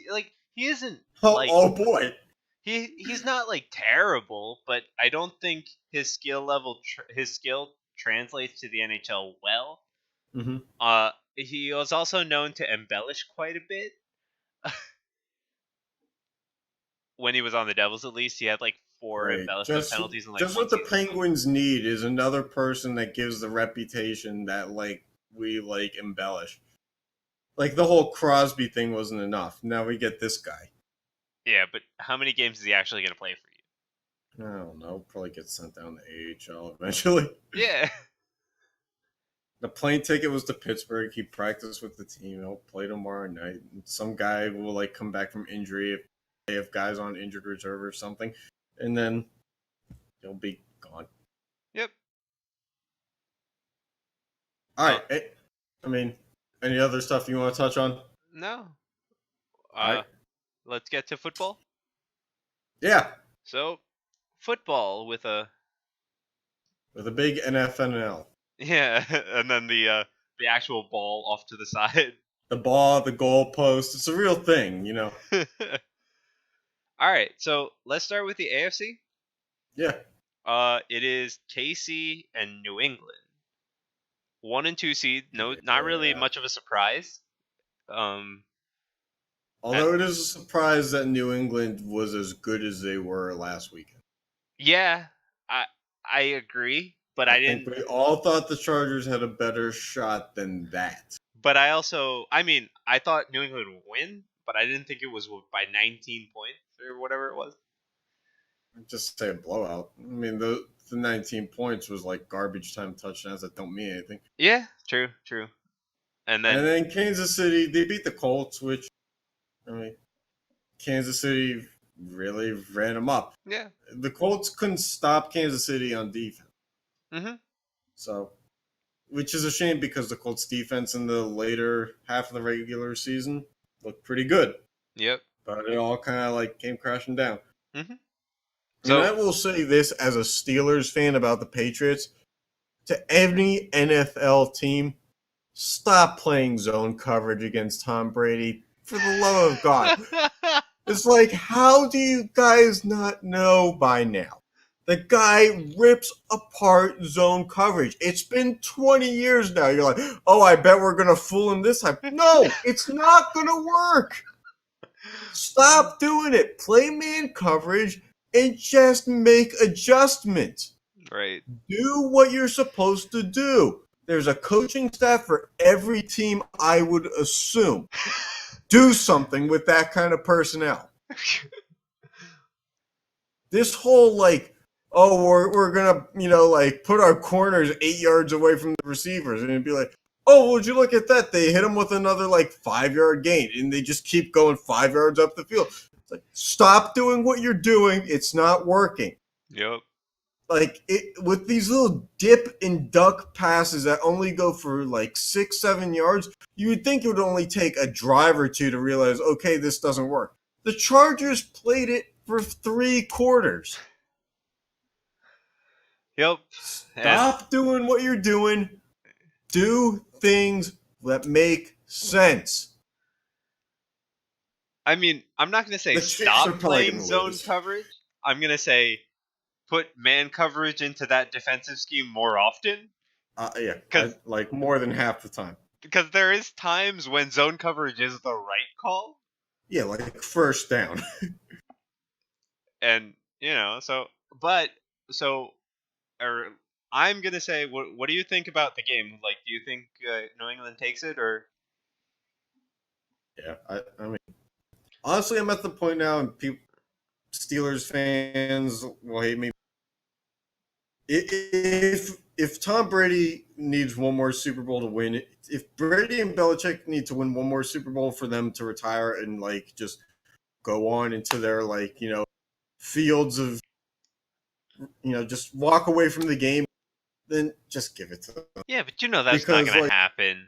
He isn't oh, like oh boy. he's not like terrible, but I don't think his skill translates to the NHL well. Mm-hmm. He was also known to embellish quite a bit when he was on the Devils. At least he had like 4 Right. embellishment Just penalties in like just one what the season. Penguins need is another person that gives the reputation that like we like embellish. Like the whole Crosby thing wasn't enough. Now we get this guy. Yeah, but how many games is he actually going to play for I don't know. Probably get sent down to AHL eventually. you? Yeah. The plane ticket was to Pittsburgh. He practiced with the team. He'll play tomorrow night. Some guy will like come back from injury if they have guys on injured reserve or something, and then he'll be gone. Yep. All Uh, right. I mean, any other stuff you want to touch on? no. All right. Let's get to football. Yeah, So, football with a with a big NFL. yeah, and then the actual ball off to the side. The ball, the goalpost. It's a real thing, you know. All right, so let's start with the AFC. Yeah. It is KC and New England. 1 and 2 seed. No, not really Yeah. much of a surprise. Um, and Although it is a surprise that New England was as good as they were last weekend. yeah, I agree, but I I think didn't. we all thought the Chargers had a better shot than that. But I mean, I thought New England would win, but I didn't think it was by 19 points or whatever it was. Just say a blowout. I mean, the 19 points was like garbage time touchdowns that don't mean anything. Yeah, true, true. And And then then Kansas City, they beat the Colts, which, I mean, Kansas City really ran them up. yeah, The Colts couldn't stop Kansas City on defense. mhm, So, which is a shame because the Colts defense in the later half of the regular season looked pretty good. yep, But it all kind of like came crashing down. mhm. And So I will say this as a Steelers fan about the Patriots to any NFL team, stop playing zone coverage against Tom Brady. For the love of God. It's like, how do you guys not know by now? The guy rips apart zone coverage. It's been 20 years now. You're like, oh, I bet we're going to fool him this time. No, it's not going to work. Stop doing it. Play man coverage and just make adjustments. right. Do what you're supposed to do. There's a coaching staff for every team, I would assume. Do something with that kind of personnel. This whole like, oh, we're gonna like put our corners 8 yards away from the receivers, and it'd be like, oh, would you look at that? They hit them with another like 5 yard gain, and they just keep going 5 yards up the field. It's like, stop doing what you're doing. It's not working. Yep. Like with these little dip and duck passes that only go for like 6-7 yards, you would think it would only take a drive or two to realize, okay, this doesn't work. The Chargers played it for 3 quarters. Yep. And Stop doing what you're doing. Do things that make sense. I mean, I'm not going to say The Chiefs are stop probably playing going to zone lose. coverage. I'm going to say put man coverage into that defensive scheme more often. Yeah, Cuz like more than half the time. because there is times when zone coverage is the right call, Yeah, like first down. and but so or I'm going to say what do you think about the game? Like, do you think New England takes it, or Yeah, I mean, honestly, I'm at the point now, and Steelers fans will hate me. If Tom Brady needs one more Super Bowl to win, if Brady and Belichick need to win one more Super Bowl for them to retire and like just go on into their fields of just walk away from the game, then just give it to them. Yeah, but you know that's not Because, gonna like, happen.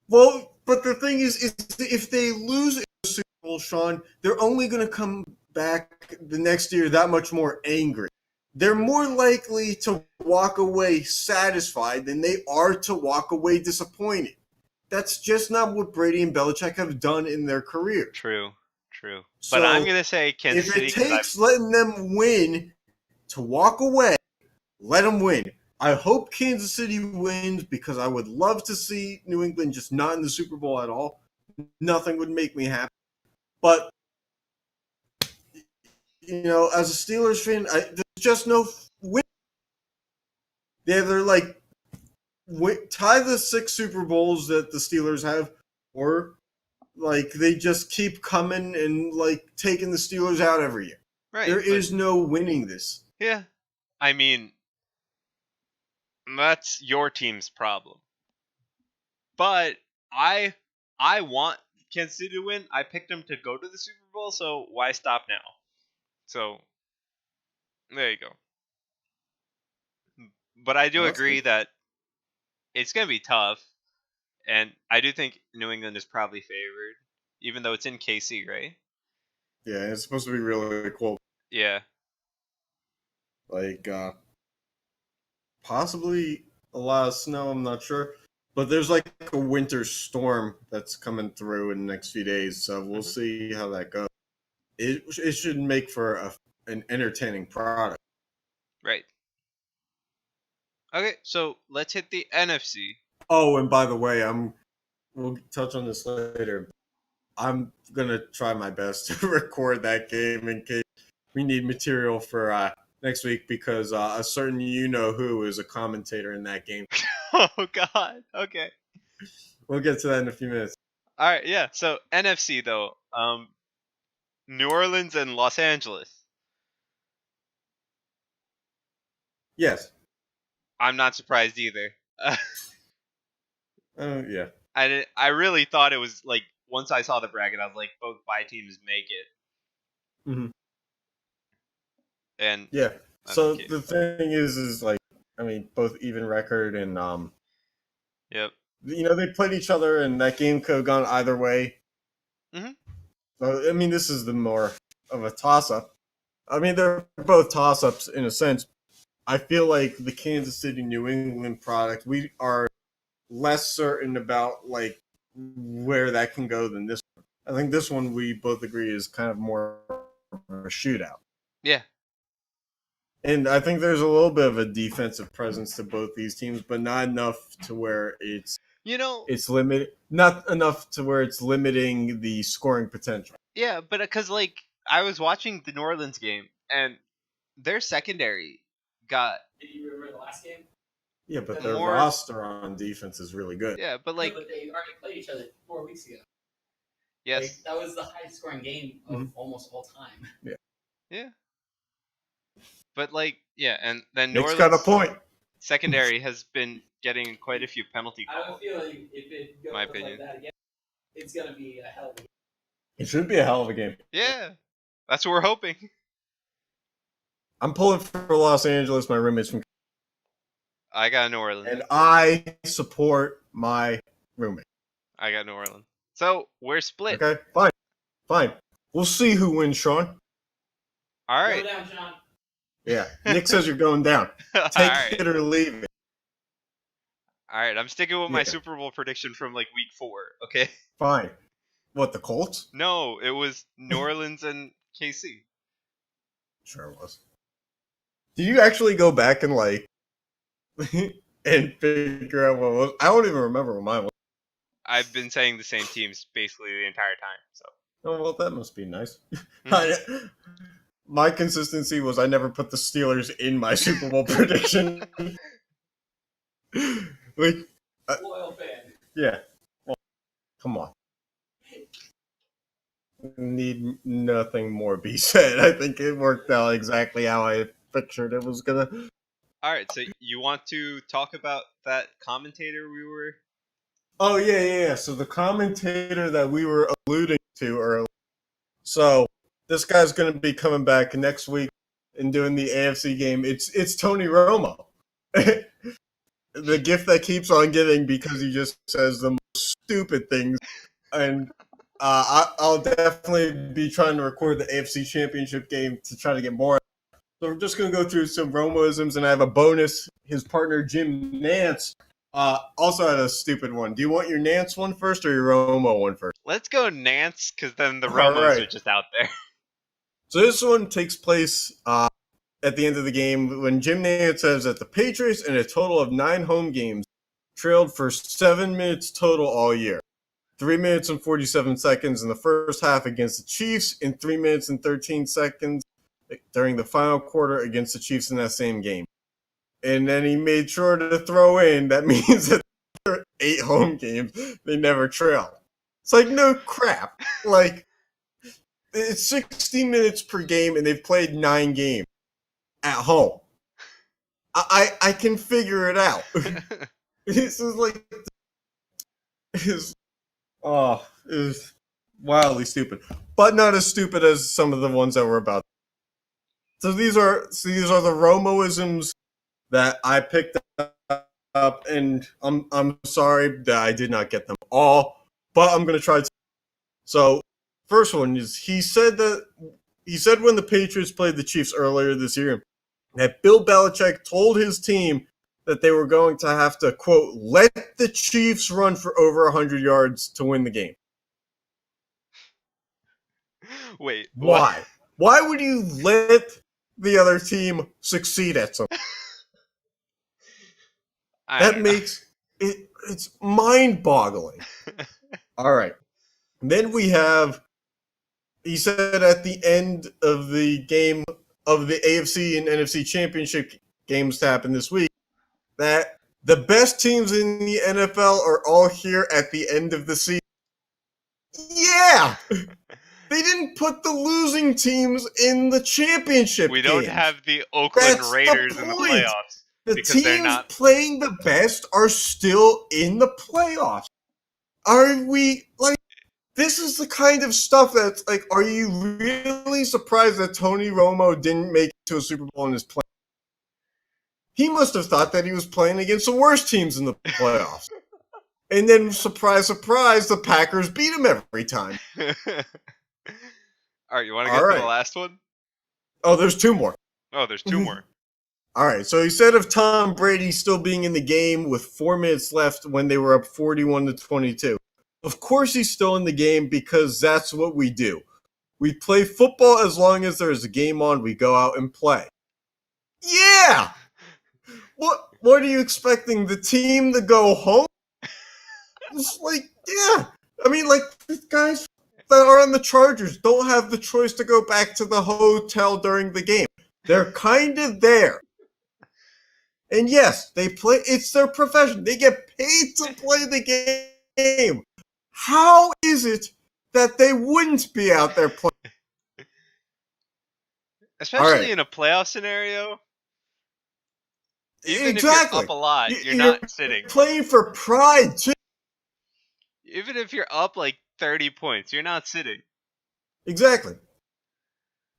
well, but the thing is if they lose in the Super Bowl, Sean, they're only going to come back the next year that much more angry. They're more likely to walk away satisfied than they are to walk away disappointed. That's just not what Brady and Belichick have done in their careers. True, true. But I'm So gonna say Kansas if it City because I've. takes letting them win to walk away, let them win. I hope Kansas City wins because I would love to see New England just not in the Super Bowl at all. Nothing would make me happy. But, as a Steelers fan, there's just no win. They're like, tie the 6 Super Bowls that the Steelers have, or like they just keep coming and like taking the Steelers out every year. Right, There but is no winning this. yeah, I mean that's your team's problem. But I want Kansas City to win. I picked them to go to the Super Bowl, so why stop now? So there you go. But I do Oh, that's agree good. that it's gonna be tough, and I do think New England is probably favored, even though it's in KC, right? Yeah, it's supposed to be really cool. Yeah. Like, possibly a lot of snow, I'm not sure. But there's like a winter storm that's coming through in the next few days, so we'll see how that goes. It should make for an entertaining product. Right. Okay, so let's hit the NFC. Oh, and by the way, we'll touch on this later. I'm gonna try my best to record that game in case we need material for next week because a certain who is a commentator in that game. Oh God. Okay. We'll get to that in a few minutes. All right. Yeah. So NFC though, New Orleans and Los Angeles. Yes. I'm not surprised either. Yeah. I really thought it was like once I saw the bracket, I was like, both bye teams make it, Mm-hmm. and Yeah. that's So the case. the thing is like, I mean, both even record and Yep. they played each other, and that game could have gone either way. Mm-hmm. So, I mean, this is the more of a toss-up. I mean, they're both toss-ups in a sense. I feel like the Kansas City New England product, we are less certain about like where that can go than this one. I think this one we both agree is kind of more of a shootout. Yeah. And I think there's a little bit of a defensive presence to both these teams, but not enough to where it's not enough to where it's limiting the scoring potential. Yeah, but because like I was watching the New Orleans game and their secondary got. Did you remember the last game? Yeah, but their roster on defense is really good. Yeah, but like but they already played each other 4 weeks ago. yes, Like, that was the highest scoring game of almost all time. yeah, but like yeah, and then New Nick's Orleans got a point. secondary has been getting quite a few penalty I have a calls. feeling if it goes My opinion. like that again, it's gonna be a hell of a game. It should be a hell of a game. Yeah, that's what we're hoping. I'm pulling for Los Angeles. My roommate's from, I got New Orleans. and I support my roommate. I got New Orleans. So we're split. Okay, fine. We'll see who wins, Sean. All right. Go down, Sean. Yeah, Nick says you're going down. All Take right. it or leave it. All right. I'm sticking with my Yeah. Super Bowl prediction from like week 4. Okay. Fine. What, the Colts? No, it was New Orleans and KC. Sure it was. Did you actually go back and like and figure out what was? I don't even remember what mine was. I've been saying the same teams basically the entire time. So Oh well, that must be nice. My consistency was I never put the Steelers in my Super Bowl prediction. Like, Loyal fan. yeah. Well, come on. Need nothing more be said. I think it worked out exactly how I pictured it was gonna. all right. So you want to talk about that commentator we were? Oh yeah. So the commentator that we were alluding to earlier. So this guy's gonna be coming back next week and doing the AFC game. It's Tony Romo. the gift that keeps on giving because he just says the most stupid things. And I'll definitely be trying to record the AFC Championship game to try to get more. So we're just going to go through some Romoisms, and I have a bonus. His partner, Jim Nance, also had a stupid one. Do you want your Nance one first or your Romo one first? Let's go Nance, because then the All Romos right. are just out there. So this one takes place at the end of the game when Jim Nance says that the Patriots, in a total of 9 home games, trailed for 7 minutes total all year. 3 minutes and 47 seconds in the first half against the Chiefs, and 3 minutes and 13 seconds during the final quarter against the Chiefs in that same game. And then he made sure to throw in that means that there are 8 home games they never trailed. It's like, no crap. Like, it's 60 minutes per game, and they've played 9 games at home. I can figure it out. This is like, is wildly stupid, but not as stupid as some of the ones that we're about. So these are the Romoisms that I picked up, and I'm sorry that I did not get them all, but I'm gonna try to. So first one is he said when the Patriots played the Chiefs earlier this year that Bill Belichick told his team that they were going to have to, quote, let the Chiefs run for over 100 yards to win the game. Wait, Why? what? Why would you let the other team succeed at something? That makes it, it's mind-boggling. All right. Then we have, he said at the end of the game of the AFC and NFC championship games to happen this week, that the best teams in the NFL are all here at the end of the season. Yeah! They didn't put the losing teams in the championship We games. don't have the Oakland That's Raiders the in the point. playoffs. The because they're teams not- playing the best are still in the playoffs. Are we, like, this is the kind of stuff that's, like, are you really surprised that Tony Romo didn't make it to a Super Bowl in his play? He must have thought that he was playing against the worst teams in the playoffs. And then, surprise, surprise, the Packers beat him every time. All right, you want to get to the last one? Oh, there's 2 more. Oh, there's 2 more. All right, so he said of Tom Brady still being in the game with 4 minutes left when they were up 41-22. Of course he's still in the game because that's what we do. We play football as long as there's a game on, we go out and play. Yeah! What are you expecting, the team to go home? It's like, yeah. I mean, like, the guys that are on the Chargers don't have the choice to go back to the hotel during the game. They're kind of there. And yes, they play. It's their profession. They get paid to play the game. How is it that they wouldn't be out there playing? Especially in a playoff scenario. Even exactly. if you're up a lot, you're not sitting. Playing for pride, too. Even if you're up like 30 points, you're not sitting. Exactly.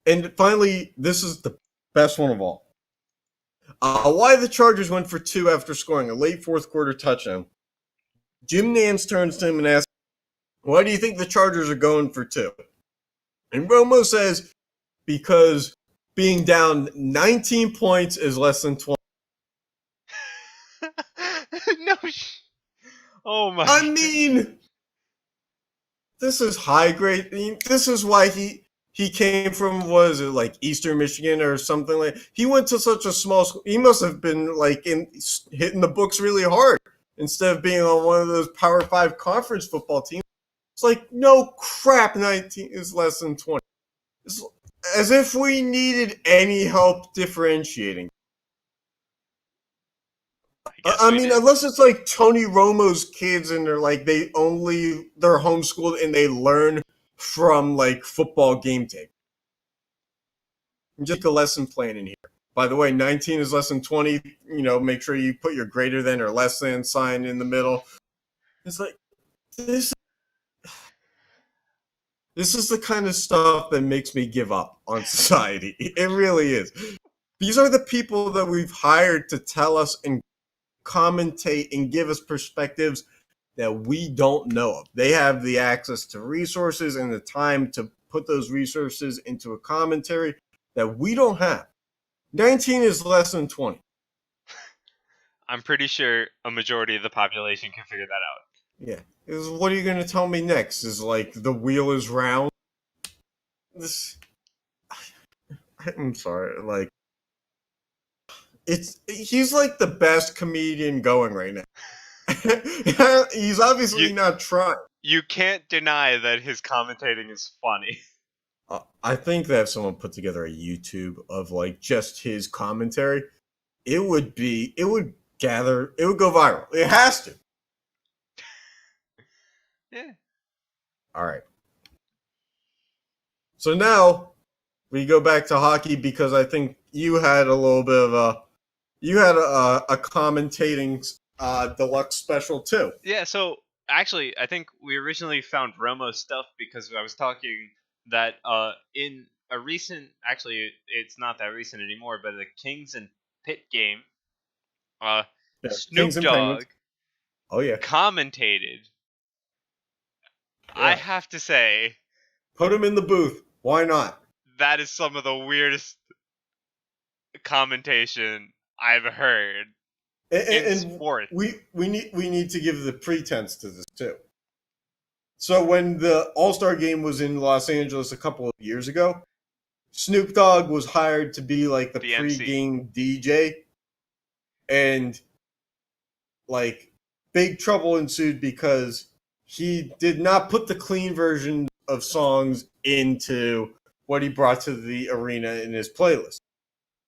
And finally, this is the best one of all. Why the Chargers went for 2 after scoring a late fourth quarter touchdown. Jim Nance turns to him and asks, why do you think the Chargers are going for 2? And Romo says, because being down 19 points is less than 20. No. Oh my. I mean, this is high grade. This is why he came from, was it like Eastern Michigan or something like? He went to such a small school. He must have been like hitting the books really hard instead of being on one of those Power 5 conference football teams. It's like, no crap, 19 is less than 20. It's as if we needed any help differentiating. I mean, unless it's like Tony Romo's kids and they're like, they're homeschooled and they learn from like football game tape. Just a lesson plan in here. By the way, 19 is less than 20. Make sure you put your greater than or less than sign in the middle. It's like, this is the kind of stuff that makes me give up on society. It really is. These are the people that we've hired to tell us and commentate and give us perspectives that we don't know of. They have the access to resources and the time to put those resources into a commentary that we don't have. 19 is less than 20. I'm pretty sure a majority of the population can figure that out. Yeah. What are you going to tell me next? Is like the wheel is round? I'm sorry. Like, he's like the best comedian going right now. He's obviously not trying. You can't deny that his commentating is funny. I think that if someone put together a YouTube of like just his commentary, it would go viral. It has to. Yeah. All right. So now we go back to hockey because I think you had a little bit of a commentating deluxe special too. Yeah, so actually, I think we originally found Romo's stuff because I was talking that in a recent, actually, it's not that recent anymore, but the Kings and Pitt game, Snoop Kings and Dogg Penguins. Oh yeah, commentated. Yeah. I have to say, put him in the booth. Why not? that is some of the weirdest commentation I've heard in sports. We need to give the pretense to this too. So when the All-Star game was in Los Angeles a couple of years ago, Snoop Dogg was hired to be like the pre-game DJ, and like big trouble ensued because he did not put the clean version of songs into what he brought to the arena in his playlist.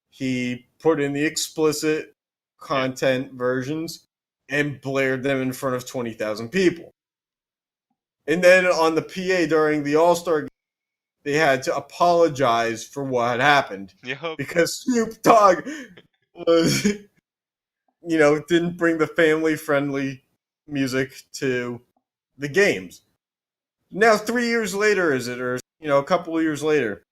He put in the explicit content versions and blared them in front of 20,000 people. And then on the PA during the All-Star game, they had to apologize for what had happened. Yep. Because Snoop Dogg was, didn't bring the family-friendly music to the games. Now, 3 years later, or a couple of years later,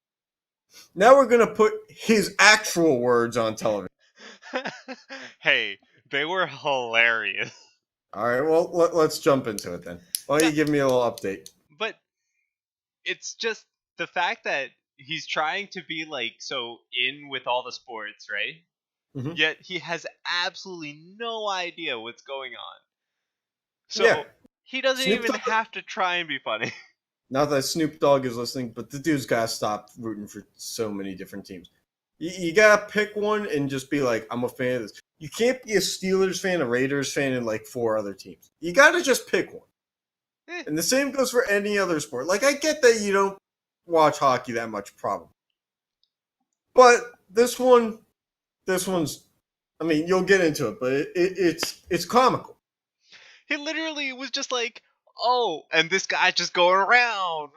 now we're going to put his actual words on television. Hey, they were hilarious. All right, well, let's jump into it then. Why don't you give me a little update? But it's just the fact that he's trying to be like so in with all the sports, right? Mm-hmm. Yet he has absolutely no idea what's going on. So he doesn't even have to try and be funny. Not that Snoop Dogg is listening, but the dude's got to stop rooting for so many different teams. You got to pick one and just be like, I'm a fan of this. You can't be a Steelers fan, a Raiders fan, and like 4 other teams. You got to just pick one. And the same goes for any other sport. Like, I get that you don't watch hockey that much, probably. But this one's, I mean, you'll get into it, but it's comical. He literally was just like, oh, and this guy's just going around.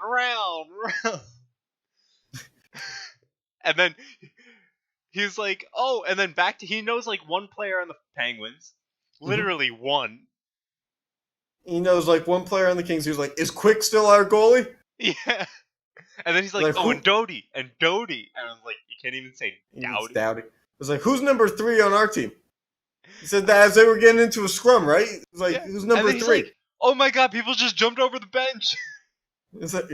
And then he's like, oh, and then he knows like one player on the Penguins. Literally one. He knows like one player on the Kings who's like, is Quick still our goalie? Yeah. And then he's like, oh, and Doughty. And I'm like, you can't even say Doughty. I was like, who's number 3 on our team? He said that as they were getting into a scrum, right? He was like, who's number 3? Like, oh my god, people just jumped over the bench. It's like,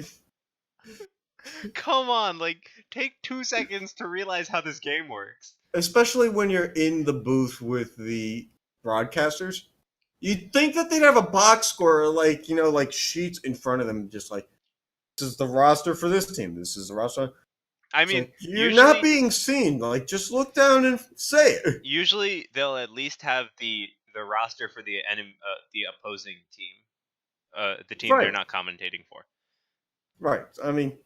come on, like, take 2 seconds to realize how this game works. Especially when you're in the booth with the broadcasters. You'd think that they'd have a box score, like, like sheets in front of them, just like, this is the roster for this team. This is the roster. I mean, like, you're not being seen. Like, just look down and say it. Usually, they'll at least have the roster for the opposing team, the team they're not commentating for. Right. I mean,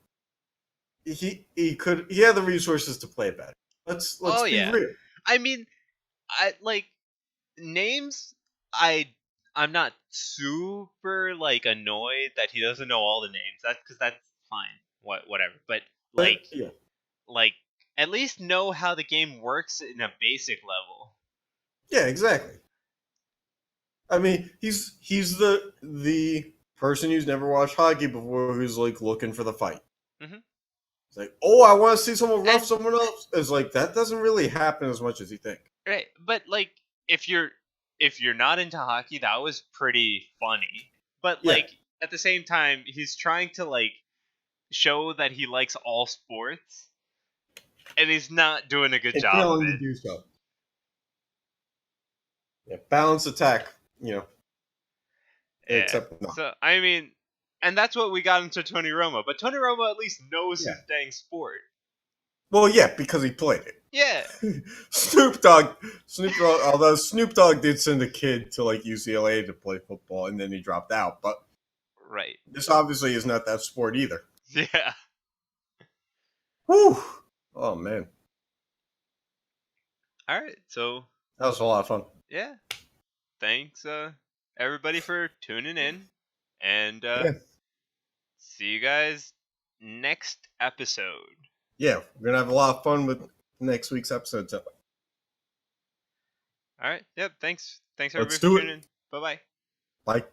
he had the resources to play better. Let's be real. I mean, names. I'm not super like annoyed that he doesn't know all the names. That's fine. Whatever. But like at least know how the game works in a basic level. Yeah, exactly. I mean, he's the person who's never watched hockey before who's like looking for the fight. Mm-hmm. It's like, oh, I want to see someone rough someone else. It's like that doesn't really happen as much as you think. Right, but like if you're if you're not into hockey, that was pretty funny. But Yeah. like at the same time, he's trying to like show that he likes all sports, and he's not doing a good It's job of failing to it. do so. Yeah, balanced attack, Yeah. except no. So I mean, and that's what we got into Tony Romo. But Tony Romo at least knows Yeah. his dang sport. Well, yeah, because he played it. Yeah. Snoop Dogg, although Snoop Dogg did send a kid to like UCLA to play football, and then he dropped out. But Right. this obviously is not that sport either. Yeah. Whew. Oh man, All right. So that was a lot of fun. yeah. Thanks, everybody, for tuning in, and Yeah. see you guys next episode. Yeah, we're gonna have a lot of fun with next week's episode. All right. Yep. Thanks. Thanks Let's everybody for do it. tuning in. Bye bye. Bye.